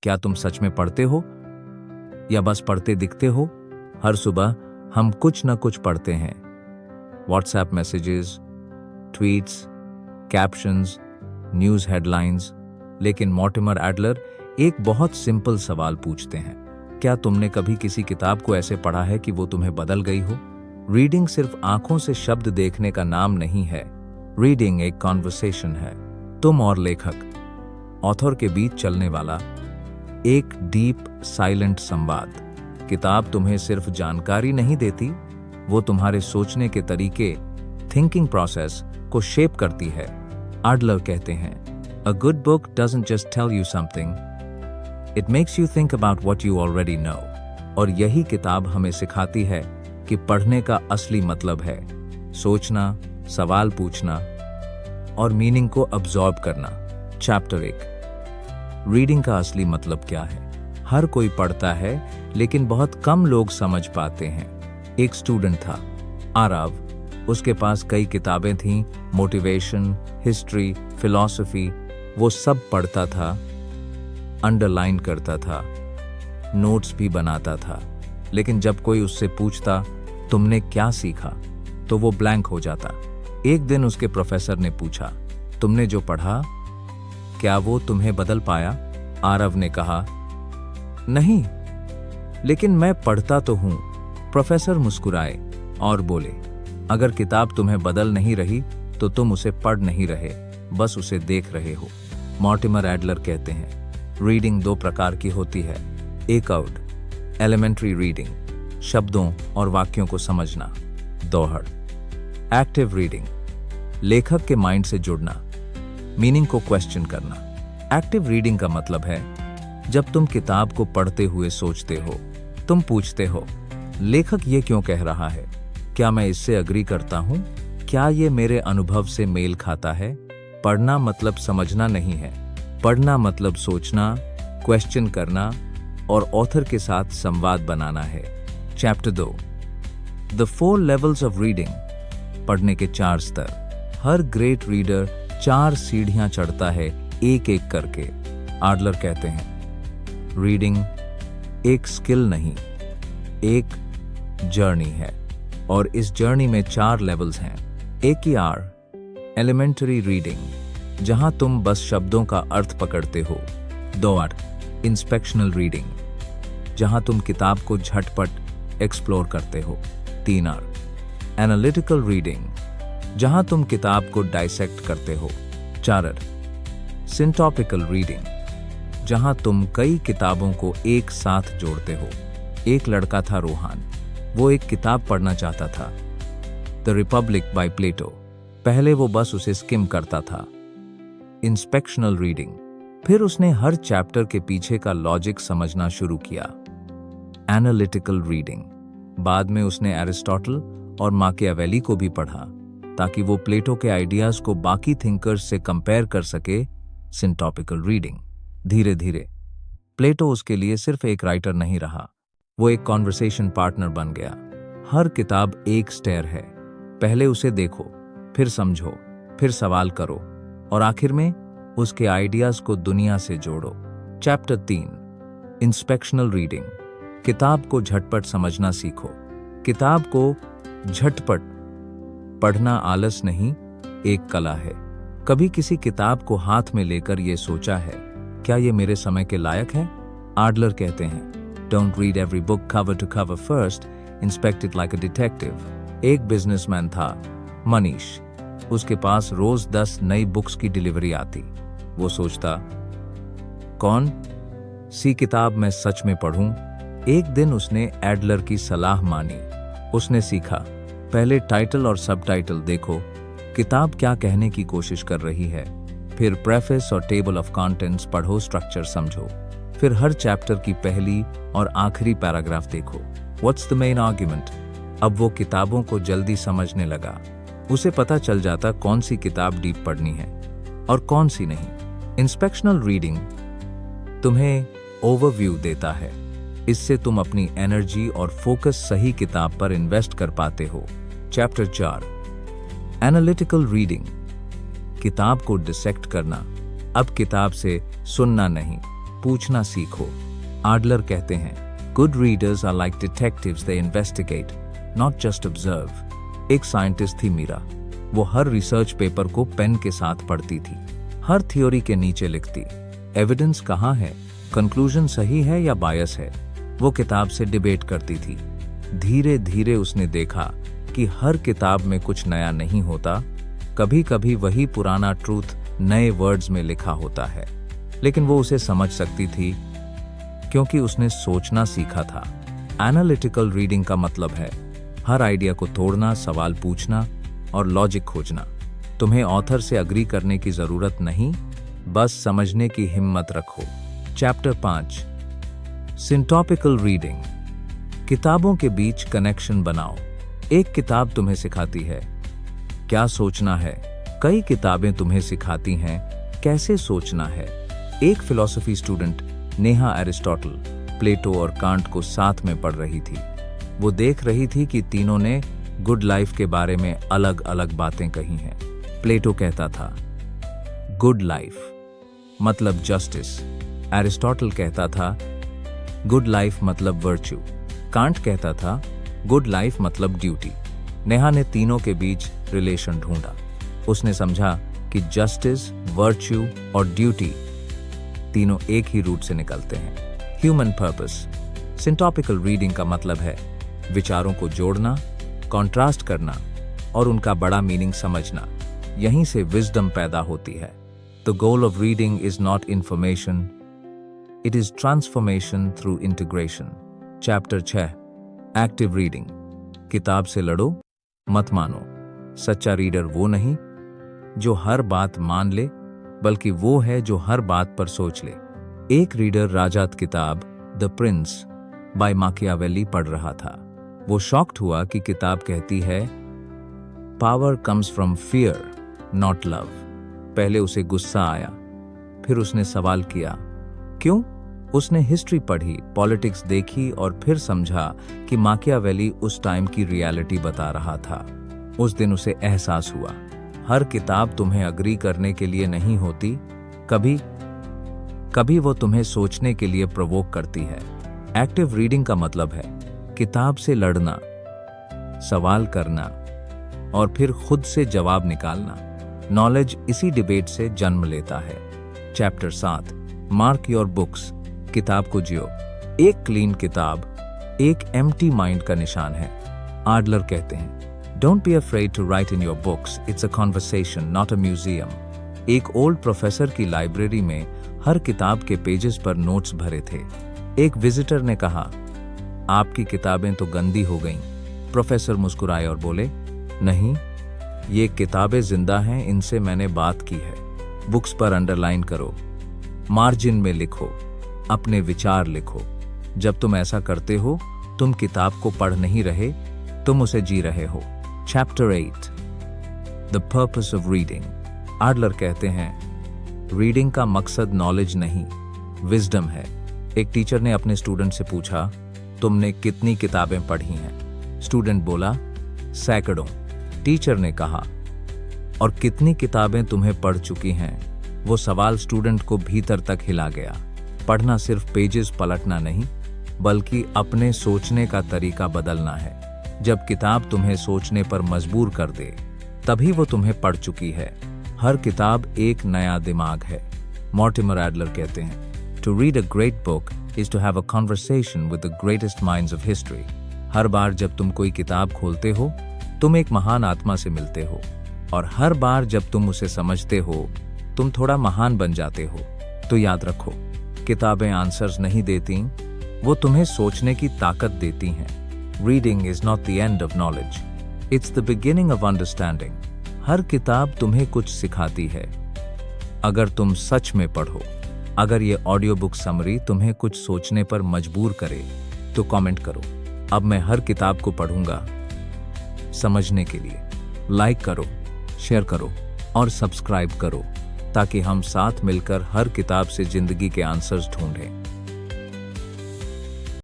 क्या तुम सच में पढ़ते हो या बस पढ़ते दिखते हो? हर सुबह हम कुछ न कुछ पढ़ते हैं। WhatsApp messages, tweets, captions, news headlines. लेकिन मॉर्टिमर एडलर एक बहुत सिंपल सवाल पूछते हैं, क्या तुमने कभी किसी किताब को ऐसे पढ़ा है कि वो तुम्हें बदल गई हो? रीडिंग सिर्फ आंखों से शब्द देखने का नाम नहीं है। रीडिंग एक कॉन्वर्सेशन है, तुम और लेखक, ऑथर के बीच चलने वाला एक डीप साइलेंट संवाद। किताब तुम्हें सिर्फ जानकारी नहीं देती, वो तुम्हारे सोचने के तरीके, थिंकिंग प्रोसेस को शेप करती है। एडलर कहते हैं, A good book doesn't just tell you something, it makes you think about what you already know. और यही किताब हमें सिखाती है कि पढ़ने का असली मतलब है सोचना, सवाल पूछना और मीनिंग को अब्सॉर्ब करना। चैप्टर 1, रीडिंग का असली मतलब क्या है? हर कोई पढ़ता है, लेकिन बहुत कम लोग समझ पाते हैं। एक स्टूडेंट था, आरव। उसके पास कई किताबें थीं, मोटिवेशन, हिस्ट्री, फिलॉसफी। वो सब पढ़ता था, अंडरलाइन करता था, नोट्स भी बनाता था। लेकिन जब कोई उससे पूछता, तुमने क्या सीखा, तो वो ब्लैंक हो जाता। एक दिन उसके प्रोफेसर ने पूछा, तुमने जो पढ़ा, क्या वो तुम्हें बदल पाया? आरव ने कहा, नहीं, लेकिन मैं पढ़ता तो हूं। प्रोफेसर मुस्कुराए और बोले, अगर किताब तुम्हें बदल नहीं रही तो तुम उसे पढ़ नहीं रहे, बस उसे देख रहे हो। मॉर्टिमर एडलर कहते हैं, रीडिंग 2 प्रकार की होती है। एक आउट, एलिमेंट्री रीडिंग, शब्दों और वाक्यों को समझना। दोहर, एक्टिव रीडिंग, लेखक के माइंड से जुड़ना, मीनिंग को क्वेश्चन करना। एक्टिव रीडिंग का मतलब है जब तुम किताब को पढ़ते हुए सोचते हो, तुम पूछते हो, लेखक ये क्यों कह रहा है? क्या मैं इससे अग्री करता हूं? क्या ये मेरे अनुभव से मेल खाता है? पढ़ना मतलब समझना नहीं है, पढ़ना मतलब सोचना, क्वेश्चन करना और ऑथर के साथ संवाद बनाना है। Chapter 2, the 4 levels of reading, पढ़ने के 4 स्तर। हर ग्रेट रीडर 4 सीढ़ियां चढ़ता है, एक एक करके। एडलर कहते हैं, रीडिंग एक स्किल नहीं, एक जर्नी है, और इस जर्नी में 4 लेवल्स हैं। AKR, एलिमेंटरी रीडिंग, जहां तुम बस शब्दों का अर्थ पकड़ते हो। 2R, इंस्पेक्शनल रीडिंग, जहां तुम किताब को झटपट एक्सप्लोर करते हो। 3R, एनालिटिकल रीडिंग, जहां तुम किताब को डाइसेक्ट करते हो। 4R, सिंटॉपिकल रीडिंग, जहां तुम कई किताबों को एक साथ जोड़ते हो। एक लड़का था रोहान, वो एक किताब पढ़ना चाहता था, द रिपब्लिक बाय प्लेटो। पहले वो बस उसे स्किम करता था। इंस्पेक्शनल रीडिंग, फिर उसने हर चैप्टर के पीछे का लॉजिक समझना शुरू किया। एनालिटिकल रीडिंग, बाद में उसने एरिस्टोटल और माकियावेली को भी पढ़ा, ताकि वो प्लेटो के आइडियाज को बाकी थिंकर्स से कंपेयर कर सके। सिंटॉपिकल रीडिंग, धीरे धीरे प्लेटो उसके लिए सिर्फ एक राइटर नहीं रहा, वो एक कॉन्वर्सेशन पार्टनर बन गया। हर किताब एक स्टेयर है, पहले उसे देखो, फिर समझो, फिर सवाल करो, और आखिर में उसके आइडियाज को दुनिया से जोड़ो। चैप्टर 3, इंस्पेक्शनल रीडिंग, किताब को झटपट समझना सीखो। किताब को झटपट पढ़ना आलस नहीं, एक कला है। कभी किसी किताब को हाथ में लेकर ये सोचा है, क्या ये मेरे समय के लायक है? एडलर कहते हैं, don't read every book cover to cover, first inspect it like a detective. एक बिजनेसमैन था, मनीष। उसके पास रोज 10 नई बुक्स की डिलीवरी आती। वो सोचता, कौन सी किताब मैं सच में पढ़ूं? एक दिन उसने एडलर की सलाह मानी। उसने सीखा, पहले टाइटल और सबटाइटल देखो, किताब क्या कहने की कोशिश कर रही है। फिर प्रेफेस और टेबल ऑफ कंटेंट्स पढ़ो, स्ट्रक्चर समझो। फिर हर चैप्टर की पहली और आखिरी पैराग्राफ देखो, व्हाट्स द मेन आर्ग्यूमेंट। अब वो किताबों को जल्दी समझने लगा। उसे पता चल जाता कौन सी किताब डीप पढ़नी है और कौन सी नहीं। इंस्पेक्शनल रीडिंग तुम्हें ओवरव्यू देता है, इससे तुम अपनी एनर्जी और फोकस सही किताब पर इन्वेस्ट कर पाते हो। चैप्टर 4, एनालिटिकल रीडिंग, किताब को डिसेक्ट करना। अब किताब से सुनना नहीं, पूछना सीखो। आडलर कहते हैं, good readers are like detectives, they investigate not just observe. एक साइंटिस्ट थी मीरा। वो हर रिसर्च पेपर को पेन के साथ पढ़ती थी, हर थ्योरी के नीचे लिखती, एविडेंस कहाँ है, कंक्लूजन सही है या बायस है। वो किताब से डिबेट करती थी। धीरे धीरे उसने देखा कि हर किताब में कुछ नया नहीं होता, कभी कभी वही पुराना ट्रूथ नए वर्ड्स में लिखा होता है, लेकिन वो उसे समझ सकती थी क्योंकि उसने सोचना सीखा था। एनालिटिकल रीडिंग का मतलब है हर आइडिया को तोड़ना, सवाल पूछना और लॉजिक खोजना। तुम्हें ऑथर से अग्री करने की जरूरत नहीं, बस समझने की हिम्मत रखो। Chapter 5, syntopical reading. किताबों के बीच कनेक्शन बनाओ। एक किताब तुम्हें सिखाती है क्या सोचना है, कई किताबें तुम्हें सिखाती हैं कैसे सोचना है। एक फिलॉसफी स्टूडेंट नेहा एरिस्टोटल, प्लेटो और कांट को साथ में पढ़ रही थी। वो देख रही थी कि तीनों ने गुड लाइफ के बारे में अलग अलग बातें कही हैं। प्लेटो कहता था गुड लाइफ मतलब जस्टिस, एरिस्टोटल कहता था गुड लाइफ मतलब वर्च्यू, कांट कहता था गुड लाइफ मतलब ड्यूटी। नेहा ने तीनों के बीच रिलेशन ढूंढा। उसने समझा कि जस्टिस, वर्च्यू और ड्यूटी तीनों एक ही रूट से निकलते हैं, ह्यूमन पर्पस। सिंटॉपिकल रीडिंग का मतलब है विचारों को जोड़ना, कॉन्ट्रास्ट करना और उनका बड़ा मीनिंग समझना। यहीं से विजडम पैदा होती है। The goal of reading is not information, it is transformation through integration. Chapter 6, active reading. किताब से लड़ो, मत मानो। सच्चा रीडर वो नहीं जो हर बात मान ले, बल्कि वो है जो हर बात पर सोच ले। एक रीडर राजात किताब द प्रिंस बाय माकियावेली पढ़ रहा था। वो शॉक्ड हुआ कि किताब कहती है power comes from fear not love. पहले उसे गुस्सा आया, फिर उसने सवाल किया क्यों। उसने हिस्ट्री पढ़ी, पॉलिटिक्स देखी और फिर समझा कि माकियावेली उस टाइम की रियलिटी बता रहा था। उस दिन उसे एहसास हुआ हर किताब तुम्हें अग्री करने के लिए नहीं होती, कभी कभी वो तुम्हें सोचने के लिए प्रोवोक करती है। एक्टिव रीडिंग का मतलब है किताब से लड़ना, सवाल करना और फिर खुद से जवाब निकालना। नॉलेज इसी डिबेट से जन्म लेता है। Chapter 7, mark your books. किताब को जियो। एक क्लीन किताब एक एम्प्टी माइंड का निशान है। आडलर कहते हैं don't be afraid to write in your books, it's a conversation not a museum. एक ओल्ड प्रोफेसर की लाइब्रेरी में हर किताब के पेजेस पर नोट्स भरे थे। एक विजिटर ने कहा आपकी किताबें तो गंदी हो गईं। प्रोफेसर मुस्कुराए और बोले नहीं, ये किताबें जिंदा हैं, इनसे मैंने बात की है। बुक्स पर अंडरलाइन करो, मार्जिन में लिखो, अपने विचार लिखो। जब तुम ऐसा करते हो तुम किताब को पढ़ नहीं रहे, तुम उसे जी रहे हो। Chapter 8, the purpose of reading. Adler कहते हैं रीडिंग का मकसद नॉलेज नहीं, विजडम है। एक टीचर ने अपने स्टूडेंट से पूछा तुमने कितनी किताबें पढ़ी हैं। स्टूडेंट बोला सैकड़ों। टीचर ने कहा और कितनी किताबें तुम्हें पढ़ चुकी हैं। वो सवाल स्टूडेंट को भीतर तक हिला गया। पढ़ना सिर्फ पेजेस पलटना नहीं, बल्कि अपने सोचने का तरीका बदलना है। जब किताब तुम्हें सोचने पर मजबूर कर दे, तभी वो तुम्हें पढ़ चुकी है। हर किताब एक नया दिमाग है। मॉर्टिमर एडलर कहते हैं to read a great book is to have a conversation with the greatest minds of history. हर बार जब तुम कोई किताब खोलते हो, तुम एक महान आत्मा से मिलते हो, और हर बार जब तुम उसे समझते हो, तुम थोड़ा महान बन जाते हो। तो याद रखो, किताबें आंसर्स नहीं देती, वो तुम्हें सोचने की ताकत देती हैं। Reading is not the end of knowledge, it's the beginning of understanding. हर किताब तुम्हें कुछ सिखाती है, अगर तुम सच में पढ़ो। अगर ये ऑडियो बुक समरी तुम्हें कुछ सोचने पर मजबूर करे, तो कमेंट करो। अब मैं हर किताब को पढ़ूंगा। समझने के लिए लाइक करो, शेयर करो और सब्सक्राइब करो, ताकि हम साथ मिलकर हर किताब से जिंदगी के आंसर्स ढूंढें।